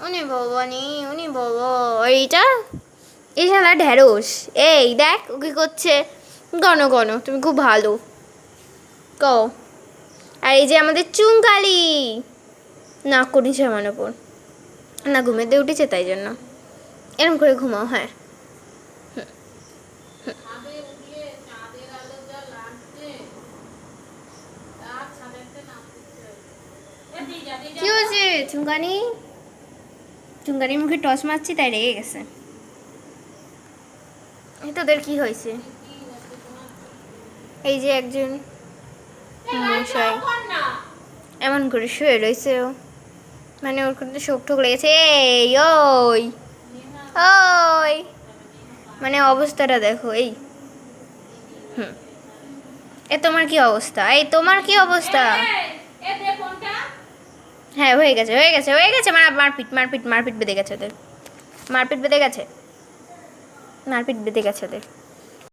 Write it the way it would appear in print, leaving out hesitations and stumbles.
উনি বাবা নি উনি বাবা আর এইটা এই শালা ঢ্যাঁড়স এই দেখ ও কি করছে গণ গণ তুমি খুব ভালো কও আর এই যে আমাদের চুনকালি না করেছে আমার ওপর না ঘুমেতে উঠেছে তাই জন্য এরম করে ঘুমাও হ্যাঁ কি হয়েছে চুনকানি চুনকানির মুখে টস মারছি তাই রেগে গেছে এই তোদের কি হয়েছে এই যে একজন মশাই এমন করে শুয়ে রয়েছে ও মানে ওর কিন্তু শোক ঠোক লেগেছে এই ওই ওই মানে অবস্থাটা দেখো এই এ তোমার কি অবস্থা এই তোমার কি অবস্থা হ্যাঁ হয়ে গেছে হয়ে গেছে হয়ে গেছে মারপিট মারপিট মারপিট বেঁধে গেছে ওদের মারপিট বেঁধে গেছে মারপিট বেঁধে গেছে ওদের